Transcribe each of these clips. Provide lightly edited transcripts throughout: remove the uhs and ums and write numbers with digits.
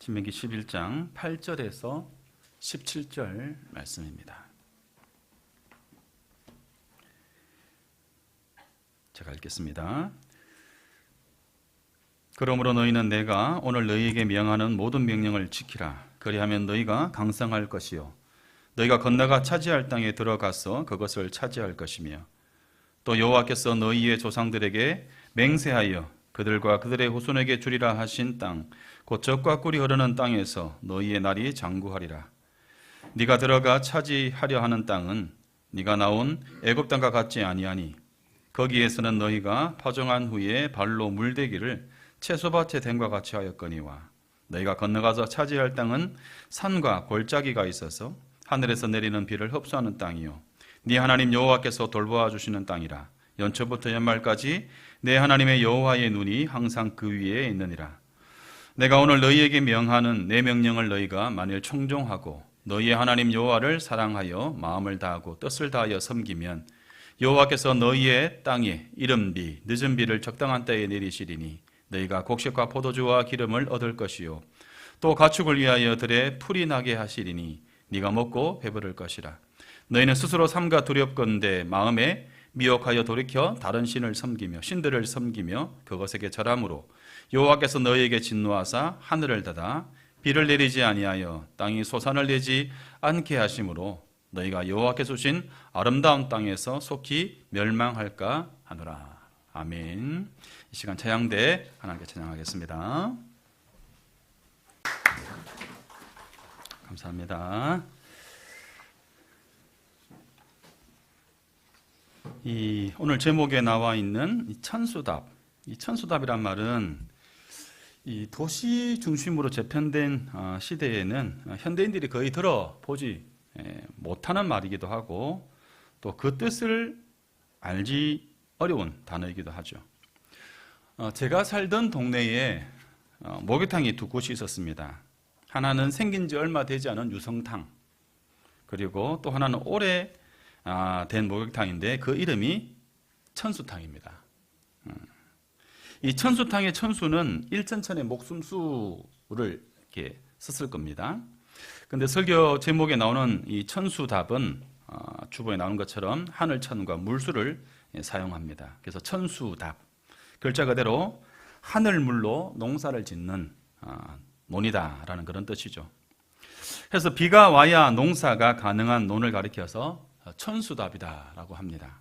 신명기 11장 8절에서 17절 말씀입니다. 제가 읽겠습니다. 그러므로 너희는 내가 오늘 너희에게 명하는 모든 명령을 지키라. 그리하면 너희가 강성할 것이요 너희가 건너가 차지할 땅에 들어가서 그것을 차지할 것이며 또 여호와께서 너희의 조상들에게 맹세하여 그들과 그들의 후손에게 주리라 하신 땅 곧 젖과 꿀이 흐르는 땅에서 너희의 날이 장구하리라. 네가 들어가 차지하려 하는 땅은 네가 나온 애굽 땅과 같지 아니하니 거기에서는 너희가 파종한 후에 발로 물대기를 채소밭에 댐과 같이 하였거니와 너희가 건너가서 차지할 땅은 산과 골짜기가 있어서 하늘에서 내리는 비를 흡수하는 땅이요 네 하나님 여호와께서 돌보아 주시는 땅이라. 연초부터 연말까지 내 하나님의 여호와의 눈이 항상 그 위에 있느니라. 내가 오늘 너희에게 명하는 내 명령을 너희가 만일 청종하고 너희의 하나님 여호와를 사랑하여 마음을 다하고 뜻을 다하여 섬기면 여호와께서 너희의 땅에 이른비 늦은 비를 적당한 때에 내리시리니 너희가 곡식과 포도주와 기름을 얻을 것이요 또 가축을 위하여 들에 풀이 나게 하시리니 네가 먹고 배부를 것이라. 너희는 스스로 삼가 두렵건대 마음에 미혹하여 돌이켜 다른 신을 섬기며 신들을 섬기며 그것에게 절함으로 여호와께서 너희에게 진노하사 하늘을 닫아 비를 내리지 아니하여 땅이 소산을 내지 않게 하심으로 너희가 여호와께서 주신 아름다운 땅에서 속히 멸망할까 하노라. 아멘. 이 시간 찬양대 하나님께 찬양하겠습니다. 감사합니다. 오늘 제목에 나와 있는 이 천수답, 이 천수답이란 말은 이 도시 중심으로 재편된 시대에는 현대인들이 거의 들어보지 못하는 말이기도 하고 또 그 뜻을 알기 어려운 단어이기도 하죠. 제가 살던 동네에 목욕탕이 두 곳이 있었습니다. 하나는 생긴 지 얼마 되지 않은 유성탕, 그리고 또 하나는 오래 된 목욕탕인데 그 이름이 천수탕입니다. 이 천수탕의 천수는 일천천의 목숨수를 이렇게 썼을 겁니다. 근데 설교 제목에 나오는 이 천수답은 주보에 나오는 것처럼 하늘천과 물수를 사용합니다. 그래서 천수답, 글자 그대로 하늘물로 농사를 짓는 논이다라는 그런 뜻이죠. 그래서 비가 와야 농사가 가능한 논을 가리켜서 천수답이다라고 합니다.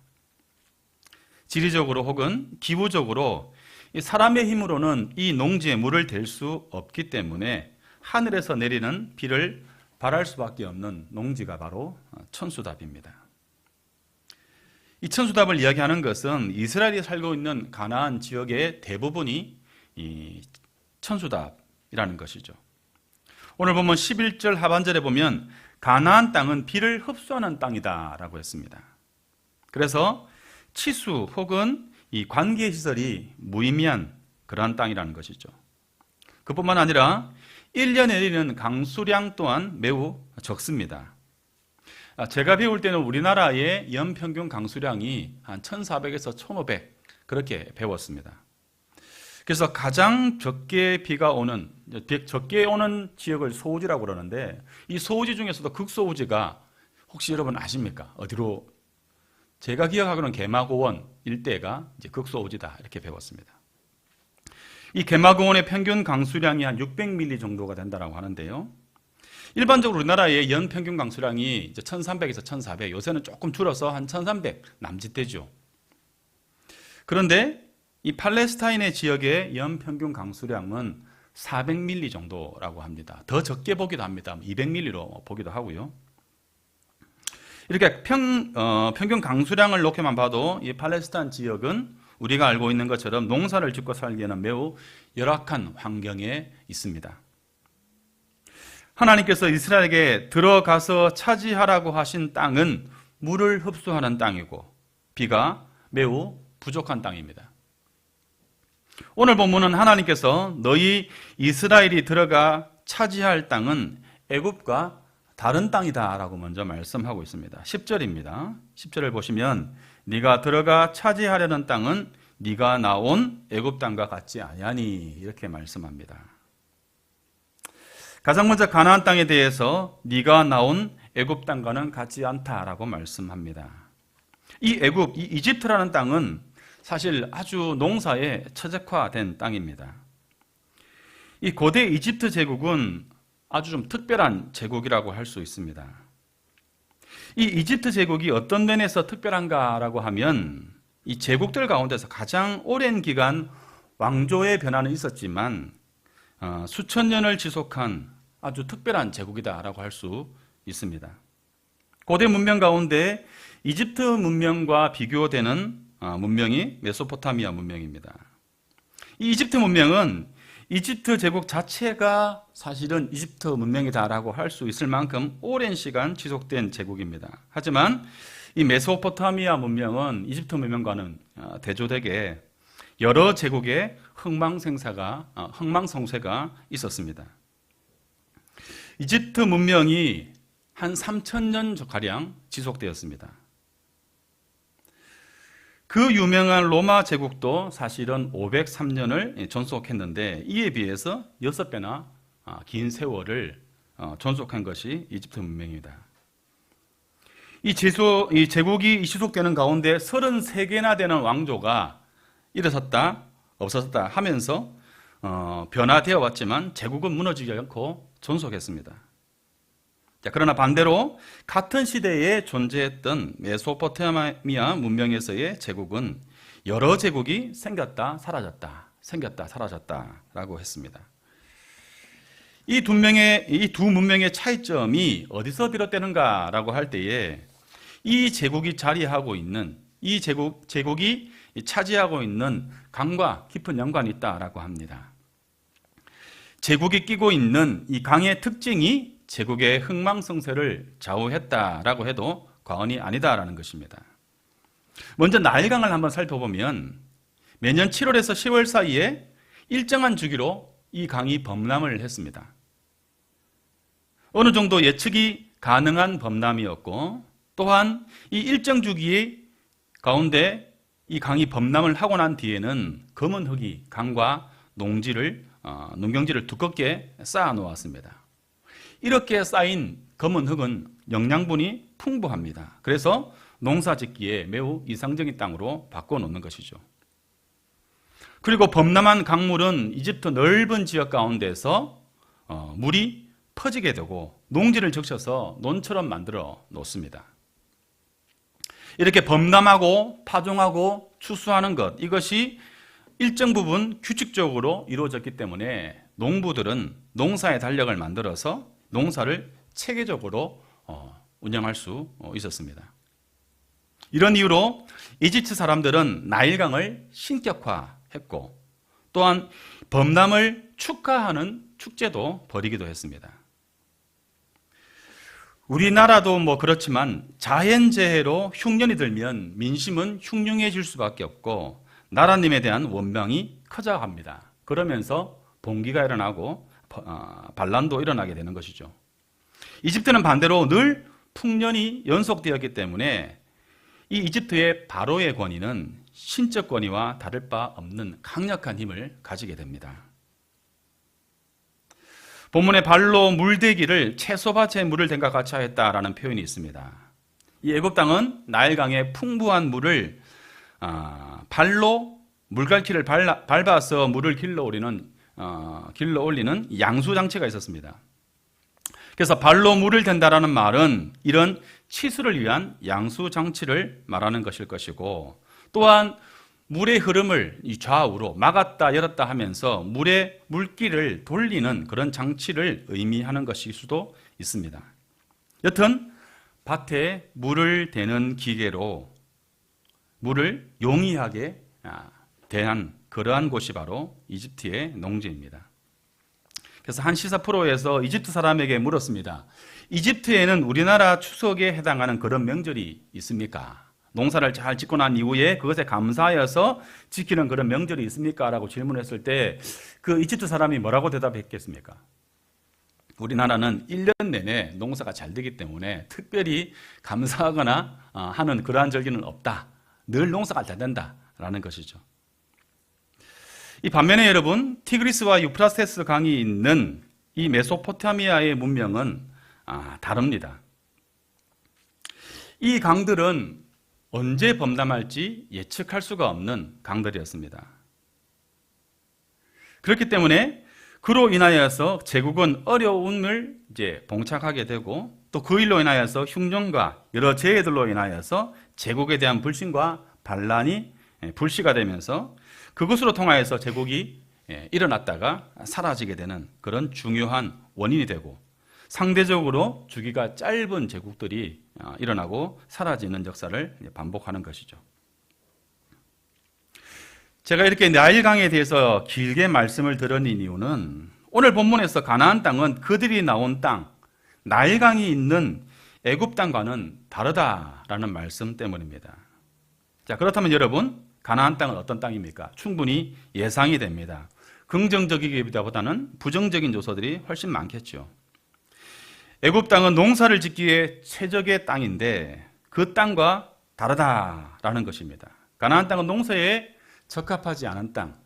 지리적으로 혹은 기후적으로 사람의 힘으로는 이 농지에 물을 댈 수 없기 때문에 하늘에서 내리는 비를 바랄 수밖에 없는 농지가 바로 천수답입니다. 이 천수답을 이야기하는 것은 이스라엘이 살고 있는 가나안 지역의 대부분이 이 천수답이라는 것이죠. 오늘 보면 11절 하반절에 보면 가나안 땅은 비를 흡수하는 땅이다라고 했습니다. 그래서 치수 혹은 이 관계시설이 무의미한 그러한 땅이라는 것이죠. 그뿐만 아니라 1년에 내리는 강수량 또한 매우 적습니다. 제가 배울 때는 우리나라의 연평균 강수량이 한 1400에서 1500 그렇게 배웠습니다. 그래서 가장 적게 비가 오는, 적게 오는 지역을 소우지라고 그러는데 이 소우지 중에서도 극소우지가 혹시 여러분 아십니까? 어디로? 제가 기억하기로는 개마고원 일대가 이제 극소우지다 이렇게 배웠습니다. 이 개마고원의 평균 강수량이 한 600mm 정도가 된다고 하는데요. 일반적으로 우리나라의 연평균 강수량이 이제 1300에서 1400, 요새는 조금 줄어서 한 1300 남짓되죠. 그런데 이 팔레스타인의 지역의 연평균 강수량은 400mm 정도라고 합니다. 더 적게 보기도 합니다. 200mm로 보기도 하고요. 이렇게 평균 강수량을 놓고만 봐도 이 팔레스타인 지역은 우리가 알고 있는 것처럼 농사를 짓고 살기에는 매우 열악한 환경에 있습니다. 하나님께서 이스라엘에게 들어가서 차지하라고 하신 땅은 물을 흡수하는 땅이고 비가 매우 부족한 땅입니다. 오늘 본문은 하나님께서 너희 이스라엘이 들어가 차지할 땅은 애굽과 다른 땅이다 라고 먼저 말씀하고 있습니다. 10절입니다. 10절을 보시면 네가 들어가 차지하려는 땅은 네가 나온 애굽 땅과 같지 아니하니 이렇게 말씀합니다. 가장 먼저 가나안 땅에 대해서 네가 나온 애굽 땅과는 같지 않다라고 말씀합니다. 이 애굽, 이 이집트라는 땅은 사실 아주 농사에 최적화된 땅입니다. 이 고대 이집트 제국은 아주 좀 특별한 제국이라고 할 수 있습니다. 이 이집트 제국이 어떤 면에서 특별한가라고 하면 이 제국들 가운데서 가장 오랜 기간 왕조의 변화는 있었지만 수천 년을 지속한 아주 특별한 제국이다라고 할 수 있습니다. 고대 문명 가운데 이집트 문명과 비교되는 문명이 메소포타미아 문명입니다. 이 이집트 문명은 이집트 제국 자체가 사실은 이집트 문명이다라고 할 수 있을 만큼 오랜 시간 지속된 제국입니다. 하지만 이 메소포타미아 문명은 이집트 문명과는 대조되게 여러 제국의 흥망성쇠가 있었습니다. 이집트 문명이 한 3,000년 가량 지속되었습니다. 그 유명한 로마 제국도 사실은 503년을 존속했는데 이에 비해서 6배나 긴 세월을 존속한 것이 이집트 문명입니다. 이 제국이 지속되는 가운데 33개나 되는 왕조가 일어섰다 없어졌다 하면서 변화되어 왔지만 제국은 무너지지 않고 존속했습니다. 자, 그러나 반대로 같은 시대에 존재했던 메소포타미아 문명에서의 제국은 여러 제국이 생겼다 사라졌다라고 했습니다. 이 두 문명의 차이점이 어디서 비롯되는가라고 할 때에 이 제국이 자리하고 있는 이 제국이 차지하고 있는 강과 깊은 연관이 있다라고 합니다. 제국이 끼고 있는 이 강의 특징이 제국의 흥망성쇠를 좌우했다라고 해도 과언이 아니다라는 것입니다. 먼저 나일강을 한번 살펴보면 매년 7월에서 10월 사이에 일정한 주기로 이 강이 범람을 했습니다. 어느 정도 예측이 가능한 범람이었고 또한 이 일정 주기 가운데 이 강이 범람을 하고 난 뒤에는 검은 흙이 강과 농경지를 두껍게 쌓아 놓았습니다. 이렇게 쌓인 검은 흙은 영양분이 풍부합니다. 그래서 농사 짓기에 매우 이상적인 땅으로 바꿔놓는 것이죠. 그리고 범람한 강물은 이집트 넓은 지역 가운데서 물이 퍼지게 되고 농지를 적셔서 논처럼 만들어 놓습니다. 이렇게 범람하고 파종하고 추수하는 것, 이것이 일정 부분 규칙적으로 이루어졌기 때문에 농부들은 농사의 달력을 만들어서 농사를 체계적으로 운영할 수 있었습니다. 이런 이유로 이집트 사람들은 나일강을 신격화했고 또한 범람을 축하하는 축제도 벌이기도 했습니다. 우리나라도 그렇지만 자연재해로 흉년이 들면 민심은 흉흉해질 수밖에 없고 나라님에 대한 원망이 커져갑니다. 그러면서 봉기가 일어나고 반란도 일어나게 되는 것이죠. 이집트는 반대로 늘 풍년이 연속되었기 때문에 이 이집트의 바로의 권위는 신적 권위와 다를 바 없는 강력한 힘을 가지게 됩니다. 본문의 발로 물대기를 채소밭에 물을 댄 것 같이 하였다라는 표현이 있습니다. 이 애굽 땅은 나일강의 풍부한 물을 발로 물갈퀴를 밟아서 물을 길러 올리는 양수 장치가 있었습니다. 그래서 발로 물을 댄다라는 말은 이런 치수를 위한 양수 장치를 말하는 것일 것이고 또한 물의 흐름을 좌우로 막았다 열었다 하면서 물의 물길을 돌리는 그런 장치를 의미하는 것일 수도 있습니다. 여튼 밭에 물을 대는 기계로 물을 용이하게 대한 그러한 곳이 바로 이집트의 농지입니다. 그래서 한 시사 프로에서 이집트 사람에게 물었습니다. 이집트에는 우리나라 추석에 해당하는 그런 명절이 있습니까? 농사를 잘 짓고 난 이후에 그것에 감사하여서 지키는 그런 명절이 있습니까? 라고 질문했을 때 그 이집트 사람이 뭐라고 대답했겠습니까? 우리나라는 1년 내내 농사가 잘 되기 때문에 특별히 감사하거나 하는 그러한 절기는 없다. 늘 농사가 잘 된다라는 것이죠. 이 반면에 여러분, 티그리스와 유프라테스 강이 있는 이 메소포타미아의 문명은 다릅니다. 이 강들은 언제 범람할지 예측할 수가 없는 강들이었습니다. 그렇기 때문에 그로 인하여서 제국은 어려움을 이제 봉착하게 되고 또 그 일로 인하여서 흉년과 여러 재해들로 인하여서 제국에 대한 불신과 반란이 불씨가 되면서 그것으로 통하여서 제국이 일어났다가 사라지게 되는 그런 중요한 원인이 되고 상대적으로 주기가 짧은 제국들이 일어나고 사라지는 역사를 반복하는 것이죠. 제가 이렇게 나일강에 대해서 길게 말씀을 드린 이유는 오늘 본문에서 가나안 땅은 그들이 나온 땅, 나일강이 있는 애굽 땅과는 다르다라는 말씀 때문입니다. 자, 그렇다면 여러분, 가나안 땅은 어떤 땅입니까? 충분히 예상이 됩니다. 긍정적이기보다는 부정적인 요소들이 훨씬 많겠죠. 애굽 땅은 농사를 짓기에 최적의 땅인데 그 땅과 다르다라는 것입니다. 가나안 땅은 농사에 적합하지 않은 땅,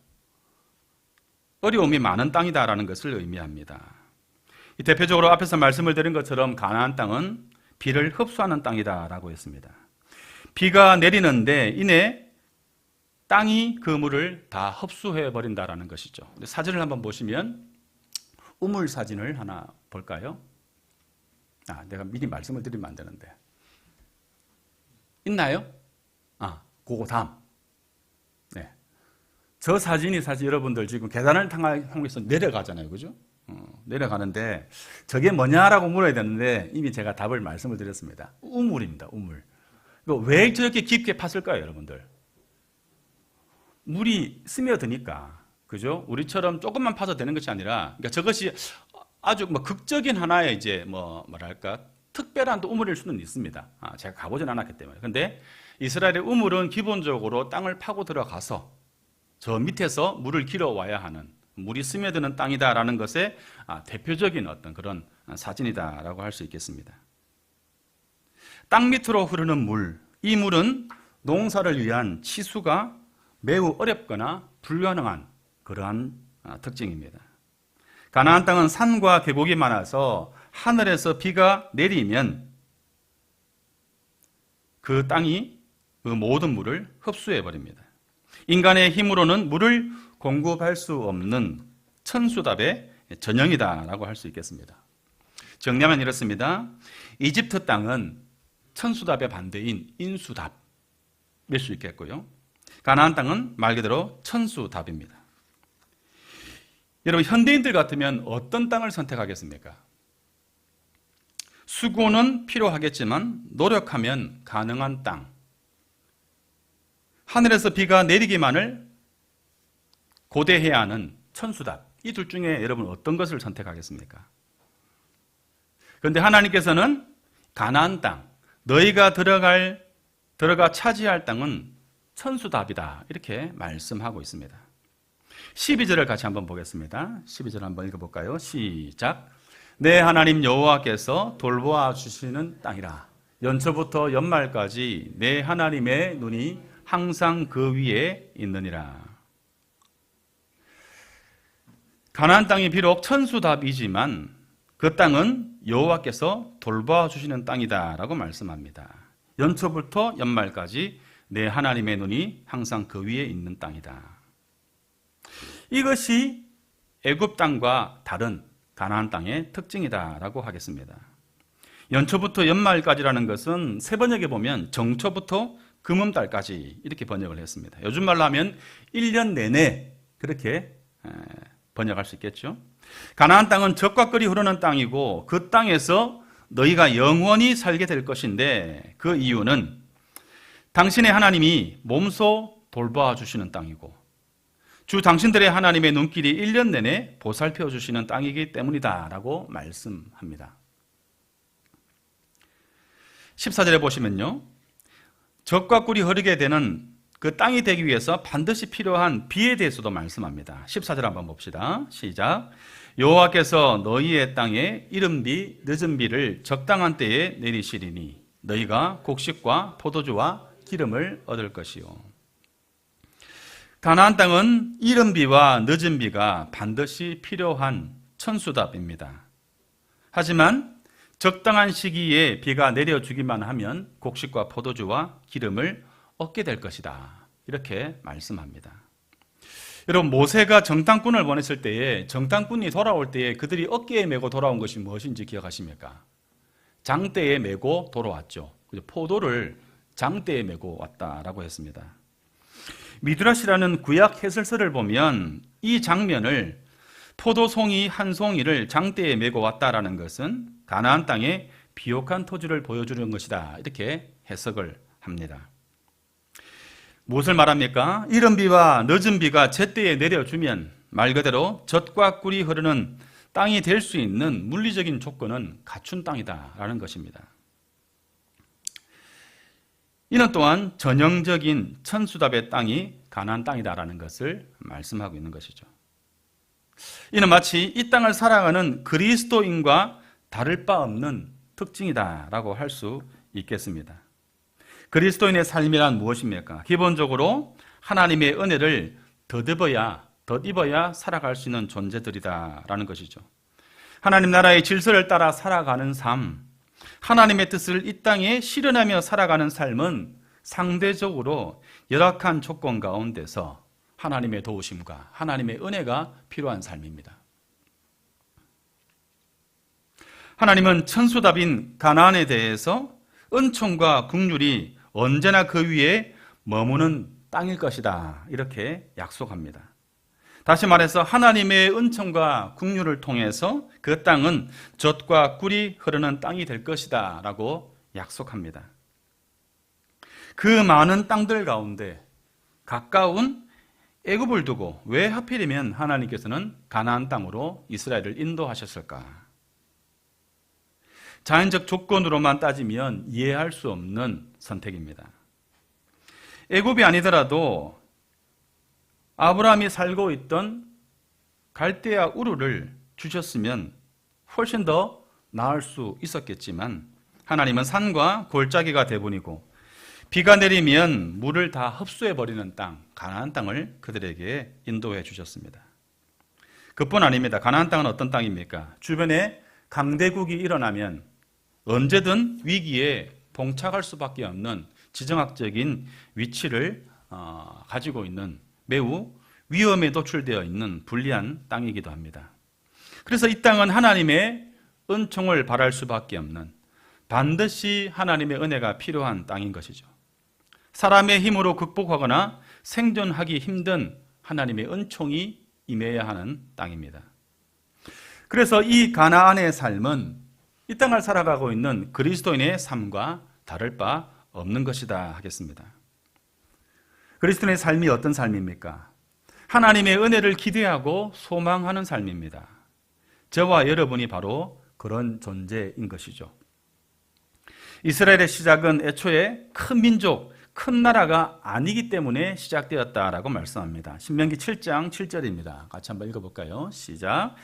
어려움이 많은 땅이다라는 것을 의미합니다. 대표적으로 앞에서 말씀을 드린 것처럼 가나안 땅은 비를 흡수하는 땅이다라고 했습니다. 비가 내리는데 이내 땅이 그 물을 다 흡수해 버린다라는 것이죠. 사진을 한번 보시면 우물 사진을 하나 볼까요? 내가 미리 말씀을 드리면 안 되는데 있나요? 그거 다음. 네. 저 사진이 사실 여러분들 지금 계단을 통해서 내려가잖아요, 그죠? 내려가는데 저게 뭐냐라고 물어야 되는데 이미 제가 답을 말씀을 드렸습니다. 우물입니다, 우물. 이거 왜 저렇게 깊게 팠을까요, 여러분들? 물이 스며드니까, 그죠? 우리처럼 조금만 파서 되는 것이 아니라, 그러니까 저것이 아주 극적인 하나의 이제 뭐랄까 특별한 또 우물일 수는 있습니다. 제가 가보진 않았기 때문에. 근데 이스라엘의 우물은 기본적으로 땅을 파고 들어가서 저 밑에서 물을 길어와야 하는, 물이 스며드는 땅이다라는 것의 대표적인 어떤 그런 사진이다라고 할 수 있겠습니다. 땅 밑으로 흐르는 물, 이 물은 농사를 위한 치수가 매우 어렵거나 불가능한 그러한 특징입니다. 가나안 땅은 산과 계곡이 많아서 하늘에서 비가 내리면 그 땅이 그 모든 물을 흡수해 버립니다. 인간의 힘으로는 물을 공급할 수 없는 천수답의 전형이다라고 할 수 있겠습니다. 정리하면 이렇습니다. 이집트 땅은 천수답의 반대인 인수답일 수 있겠고요. 가나안 땅은 말 그대로 천수답입니다. 여러분, 현대인들 같으면 어떤 땅을 선택하겠습니까? 수고는 필요하겠지만 노력하면 가능한 땅, 하늘에서 비가 내리기만을 고대해야 하는 천수답, 이 둘 중에 여러분 어떤 것을 선택하겠습니까? 그런데 하나님께서는 가나안 땅, 너희가 들어가 차지할 땅은 천수답이다, 이렇게 말씀하고 있습니다. 12절을 같이 한번 보겠습니다. 12절 한번 읽어볼까요? 시작. 내 하나님 여호와께서 돌보아 주시는 땅이라. 연초부터 연말까지 내 하나님의 눈이 항상 그 위에 있느니라. 가나안 땅이 비록 천수답이지만 그 땅은 여호와께서 돌보아 주시는 땅이다라고 말씀합니다. 연초부터 연말까지 내 하나님의 눈이 항상 그 위에 있는 땅이다. 이것이 애굽 땅과 다른 가나안 땅의 특징이다라고 하겠습니다. 연초부터 연말까지라는 것은 세 번역에 보면 정초부터 금음달까지 이렇게 번역을 했습니다. 요즘 말로 하면 1년 내내 그렇게 번역할 수 있겠죠. 가나안 땅은 젖과 꿀이 흐르는 땅이고 그 땅에서 너희가 영원히 살게 될 것인데 그 이유는 당신의 하나님이 몸소 돌보아 주시는 땅이고 주 당신들의 하나님의 눈길이 1년 내내 보살펴 주시는 땅이기 때문이다라고 말씀합니다. 14절에 보시면요, 젖과 꿀이 흐르게 되는 그 땅이 되기 위해서 반드시 필요한 비에 대해서도 말씀합니다. 14절 한번 봅시다. 시작. 여호와께서 너희의 땅에 이른 비, 늦은 비를 적당한 때에 내리시리니 너희가 곡식과 포도주와 기름을 얻을 것이요. 가나안 땅은 이른 비와 늦은 비가 반드시 필요한 천수답입니다. 하지만 적당한 시기에 비가 내려주기만 하면 곡식과 포도주와 기름을 얻게 될 것이다. 이렇게 말씀합니다. 여러분, 모세가 정탐꾼을 보냈을 때에 정탐꾼이 돌아올 때에 그들이 어깨에 메고 돌아온 것이 무엇인지 기억하십니까? 장대에 메고 돌아왔죠. 포도를 장대에 메고 왔다라고 했습니다. 미드라시라는 구약 해설서를 보면 이 장면을 포도송이 한 송이를 장대에 메고 왔다라는 것은 가나안 땅의 비옥한 토지를 보여주는 것이다. 이렇게 해석을 합니다. 무엇을 말합니까? 이른 비와 늦은 비가 제때에 내려주면 말 그대로 젖과 꿀이 흐르는 땅이 될 수 있는 물리적인 조건은 갖춘 땅이다라는 것입니다. 이는 또한 전형적인 천수답의 땅이 가나안 땅이다라는 것을 말씀하고 있는 것이죠. 이는 마치 이 땅을 살아가는 그리스도인과 다를 바 없는 특징이다라고 할 수 있겠습니다. 그리스도인의 삶이란 무엇입니까? 기본적으로 하나님의 은혜를 덧입어야 살아갈 수 있는 존재들이다라는 것이죠. 하나님 나라의 질서를 따라 살아가는 삶, 하나님의 뜻을 이 땅에 실현하며 살아가는 삶은 상대적으로 열악한 조건 가운데서 하나님의 도우심과 하나님의 은혜가 필요한 삶입니다. 하나님은 천수답인 가나안에 대해서 은총과 긍휼이 언제나 그 위에 머무는 땅일 것이다. 이렇게 약속합니다. 다시 말해서 하나님의 은총과 긍휼을 통해서 그 땅은 젖과 꿀이 흐르는 땅이 될 것이다 라고 약속합니다. 그 많은 땅들 가운데 가까운 애굽을 두고 왜 하필이면 하나님께서는 가나안 땅으로 이스라엘을 인도하셨을까? 자연적 조건으로만 따지면 이해할 수 없는 선택입니다. 애굽이 아니더라도 아브라함이 살고 있던 갈대아 우르를 주셨으면 훨씬 더 나을 수 있었겠지만 하나님은 산과 골짜기가 대본이고 비가 내리면 물을 다 흡수해버리는 땅, 가나안 땅을 그들에게 인도해 주셨습니다. 그뿐 아닙니다. 가나안 땅은 어떤 땅입니까? 주변에 강대국이 일어나면 언제든 위기에 봉착할 수밖에 없는 지정학적인 위치를 가지고 있는 매우 위험에 노출되어 있는 불리한 땅이기도 합니다. 그래서 이 땅은 하나님의 은총을 바랄 수밖에 없는 반드시 하나님의 은혜가 필요한 땅인 것이죠. 사람의 힘으로 극복하거나 생존하기 힘든 하나님의 은총이 임해야 하는 땅입니다. 그래서 이 가나안의 삶은 이 땅을 살아가고 있는 그리스도인의 삶과 다를 바 없는 것이다 하겠습니다. 그리스도인의 삶이 어떤 삶입니까? 하나님의 은혜를 기대하고 소망하는 삶입니다. 저와 여러분이 바로 그런 존재인 것이죠. 이스라엘의 시작은 애초에 큰 민족, 큰 나라가 아니기 때문에 시작되었다라고 말씀합니다. 신명기 7장 7절입니다. 같이 한번 읽어볼까요? 시작.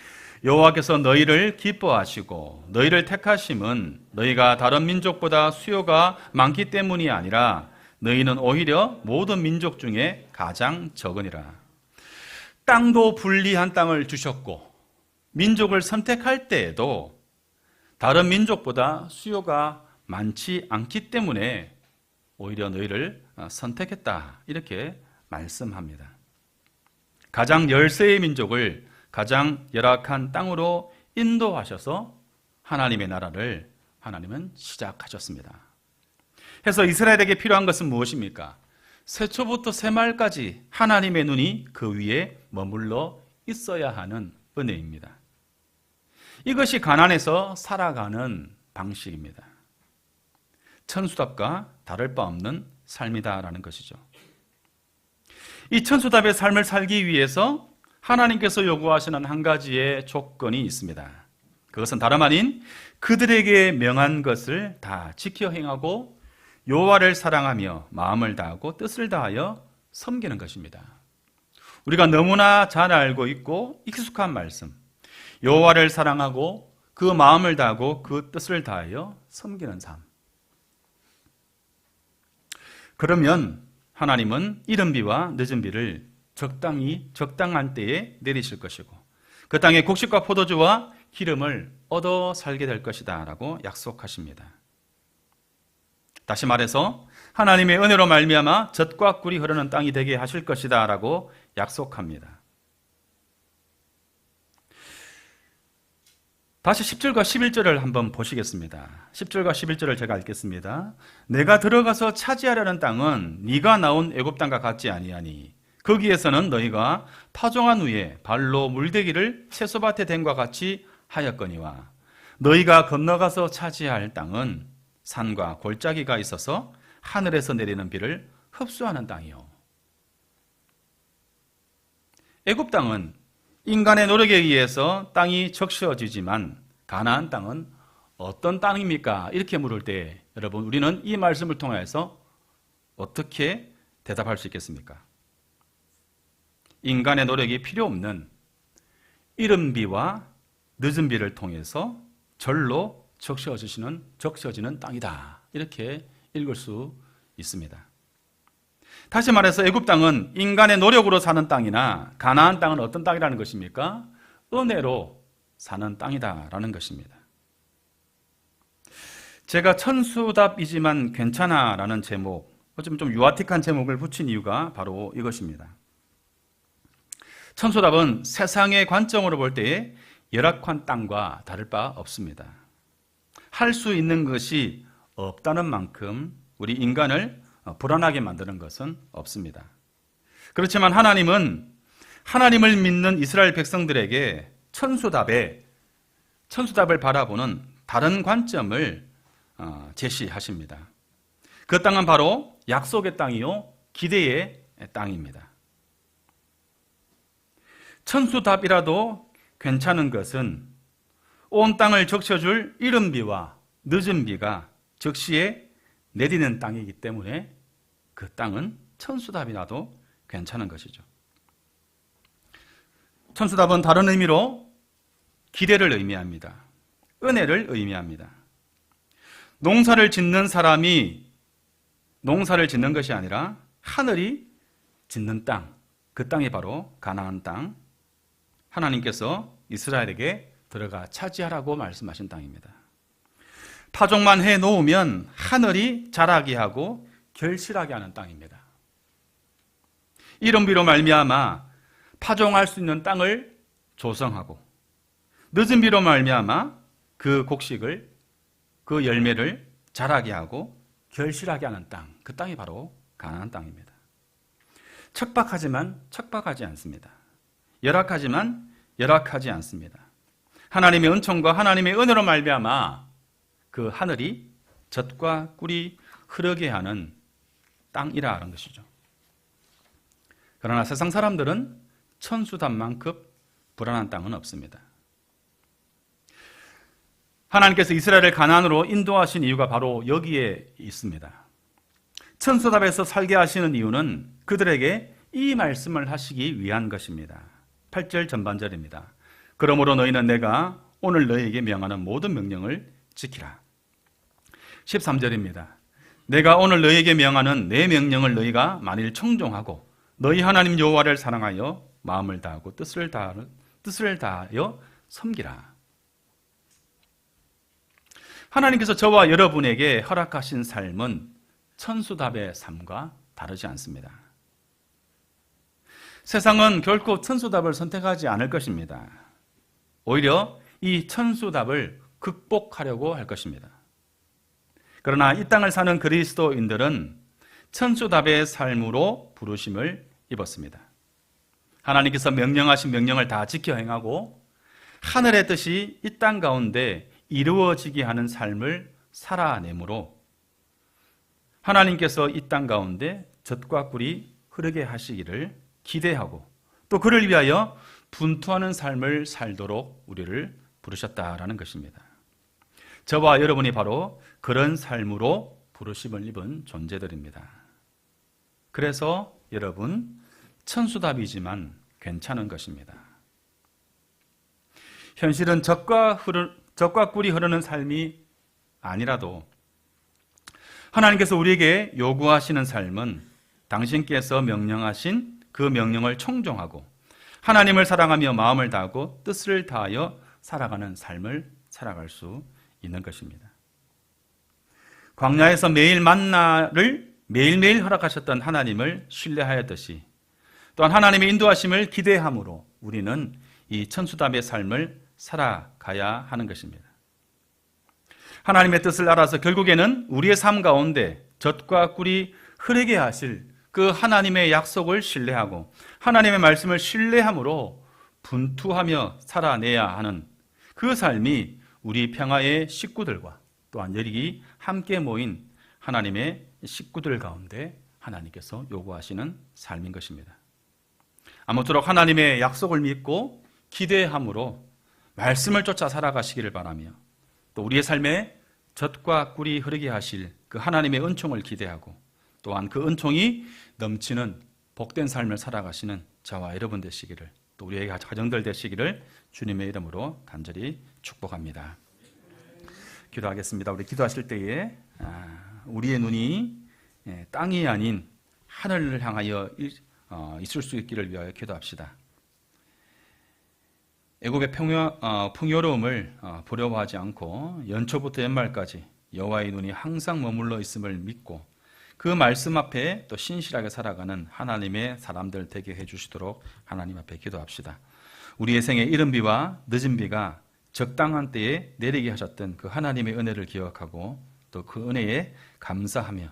여호와께서 너희를 기뻐하시고 너희를 택하심은 너희가 다른 민족보다 수요가 많기 때문이 아니라 너희는 오히려 모든 민족 중에 가장 적으니라. 땅도 불리한 땅을 주셨고 민족을 선택할 때에도 다른 민족보다 수요가 많지 않기 때문에 오히려 너희를 선택했다. 이렇게 말씀합니다. 가장 열세의 민족을 가장 열악한 땅으로 인도하셔서 하나님의 나라를 하나님은 시작하셨습니다. 해서 이스라엘에게 필요한 것은 무엇입니까? 세초부터 새말까지 하나님의 눈이 그 위에 머물러 있어야 하는 은혜입니다. 이것이 가나안에서 살아가는 방식입니다. 천수답과 다를 바 없는 삶이다라는 것이죠. 이 천수답의 삶을 살기 위해서 하나님께서 요구하시는 한 가지의 조건이 있습니다. 그것은 다름 아닌 그들에게 명한 것을 다 지켜 행하고 여호와를 사랑하며 마음을 다하고 뜻을 다하여 섬기는 것입니다. 우리가 너무나 잘 알고 있고 익숙한 말씀, 여호와를 사랑하고 그 마음을 다하고 그 뜻을 다하여 섬기는 삶. 그러면 하나님은 이른 비와 늦은 비를 적당한 때에 내리실 것이고 그 땅에 곡식과 포도주와 기름을 얻어 살게 될 것이다 라고 약속하십니다. 다시 말해서 하나님의 은혜로 말미암아 젖과 꿀이 흐르는 땅이 되게 하실 것이다 라고 약속합니다. 다시 10절과 11절을 한번 보시겠습니다. 10절과 11절을 제가 읽겠습니다. 내가 들어가서 차지하려는 땅은 네가 나온 애굽 땅과 같지 아니하니 거기에서는 너희가 파종한 후에 발로 물대기를 채소밭에 댄과 같이 하였거니와 너희가 건너가서 차지할 땅은 산과 골짜기가 있어서 하늘에서 내리는 비를 흡수하는 땅이요. 애굽 땅은 인간의 노력에 의해서 땅이 적셔지지만 가나안 땅은 어떤 땅입니까? 이렇게 물을 때 여러분 우리는 이 말씀을 통해서 어떻게 대답할 수 있겠습니까? 인간의 노력이 필요 없는 이른 비와 늦은 비를 통해서 절로 적셔지는 땅이다. 이렇게 읽을 수 있습니다. 다시 말해서 애굽 땅은 인간의 노력으로 사는 땅이나 가나안 땅은 어떤 땅이라는 것입니까? 은혜로 사는 땅이다라는 것입니다. 제가 천수답이지만 괜찮아라는 제목, 어쩌면 좀 유아틱한 제목을 붙인 이유가 바로 이것입니다. 천수답은 세상의 관점으로 볼 때에 열악한 땅과 다를 바 없습니다. 할 수 있는 것이 없다는 만큼 우리 인간을 불안하게 만드는 것은 없습니다. 그렇지만 하나님은 하나님을 믿는 이스라엘 백성들에게 천수답을 바라보는 다른 관점을 제시하십니다. 그 땅은 바로 약속의 땅이요 기대의 땅입니다. 천수답이라도 괜찮은 것은 온 땅을 적셔줄 이른 비와 늦은 비가 적시에 내리는 땅이기 때문에 그 땅은 천수답이라도 괜찮은 것이죠. 천수답은 다른 의미로 기대를 의미합니다. 은혜를 의미합니다. 농사를 짓는 사람이 농사를 짓는 것이 아니라 하늘이 짓는 땅, 그 땅이 바로 가나안 땅, 하나님께서 이스라엘에게 들어가 차지하라고 말씀하신 땅입니다. 파종만 해놓으면 하늘이 자라게 하고 결실하게 하는 땅입니다. 이른 비로 말미암아 파종할 수 있는 땅을 조성하고 늦은 비로 말미암아 그 곡식을 그 열매를 자라게 하고 결실하게 하는 땅, 그 땅이 바로 가나안 땅입니다. 척박하지만 척박하지 않습니다. 열악하지만 열악하지 않습니다. 하나님의 은총과 하나님의 은혜로 말미암아 그 하늘이 젖과 꿀이 흐르게 하는 땅이라는 것이죠. 그러나 세상 사람들은 천수답만큼 불안한 땅은 없습니다. 하나님께서 이스라엘을 가나안으로 인도하신 이유가 바로 여기에 있습니다. 천수답에서 살게 하시는 이유는 그들에게 이 말씀을 하시기 위한 것입니다. 8절 전반절입니다. 그러므로 너희는 내가 오늘 너희에게 명하는 모든 명령을 지키라. 13절입니다. 내가 오늘 너희에게 명하는 내 명령을 너희가 만일 청종하고 너희 하나님 여호와를 사랑하여 마음을 다하고 뜻을 다하여 섬기라. 하나님께서 저와 여러분에게 허락하신 삶은 천수답의 삶과 다르지 않습니다. 세상은 결코 천수답을 선택하지 않을 것입니다. 오히려 이 천수답을 극복하려고 할 것입니다. 그러나 이 땅을 사는 그리스도인들은 천수답의 삶으로 부르심을 입었습니다. 하나님께서 명령하신 명령을 다 지켜 행하고 하늘의 뜻이 이 땅 가운데 이루어지게 하는 삶을 살아내므로 하나님께서 이 땅 가운데 젖과 꿀이 흐르게 하시기를 기대하고 또 그를 위하여 분투하는 삶을 살도록 우리를 부르셨다라는 것입니다. 저와 여러분이 바로 그런 삶으로 부르심을 입은 존재들입니다. 그래서 여러분 천수답이지만 괜찮은 것입니다. 현실은 젖과 꿀이 흐르는 삶이 아니라도 하나님께서 우리에게 요구하시는 삶은 당신께서 명령하신 그 명령을 청종하고 하나님을 사랑하며 마음을 다하고 뜻을 다하여 살아가는 삶을 살아갈 수 있는 것입니다. 광야에서 매일 만나를 매일매일 허락하셨던 하나님을 신뢰하였듯이 또한 하나님의 인도하심을 기대함으로 우리는 이 천수답의 삶을 살아가야 하는 것입니다. 하나님의 뜻을 알아서 결국에는 우리의 삶 가운데 젖과 꿀이 흐르게 하실 그 하나님의 약속을 신뢰하고 하나님의 말씀을 신뢰함으로 분투하며 살아내야 하는 그 삶이 우리 평화의 식구들과 또한 여기 함께 모인 하나님의 식구들 가운데 하나님께서 요구하시는 삶인 것입니다. 아무쪼록 하나님의 약속을 믿고 기대함으로 말씀을 쫓아 살아가시기를 바라며 또 우리의 삶에 젖과 꿀이 흐르게 하실 그 하나님의 은총을 기대하고 또한 그 은총이 넘치는 복된 삶을 살아가시는 저와 여러분 되시기를 또 우리의 가정들 되시기를 주님의 이름으로 간절히 축복합니다. 기도하겠습니다. 우리 기도하실 때에 우리의 눈이 땅이 아닌 하늘을 향하여 있을 수 있기를 위하여 기도합시다. 애굽의 풍요로움을 부러워하지 않고 연초부터 연말까지 여호와의 눈이 항상 머물러 있음을 믿고 그 말씀 앞에 또 신실하게 살아가는 하나님의 사람들 되게 해주시도록 하나님 앞에 기도합시다. 우리의 생에 이른 비와 늦은 비가 적당한 때에 내리게 하셨던 그 하나님의 은혜를 기억하고 또 그 은혜에 감사하며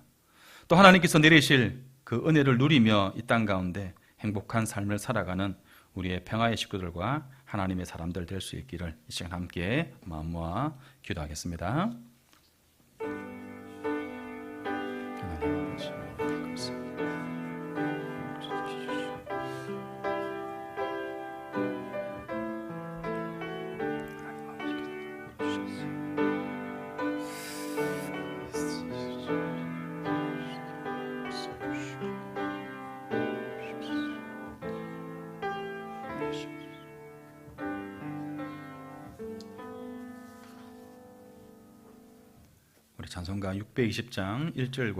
또 하나님께서 내리실 그 은혜를 누리며 이 땅 가운데 행복한 삶을 살아가는 우리의 평화의 식구들과 하나님의 사람들 될 수 있기를 이 시간 함께 마음 모아 기도하겠습니다. 우리 찬송가 620장 1절과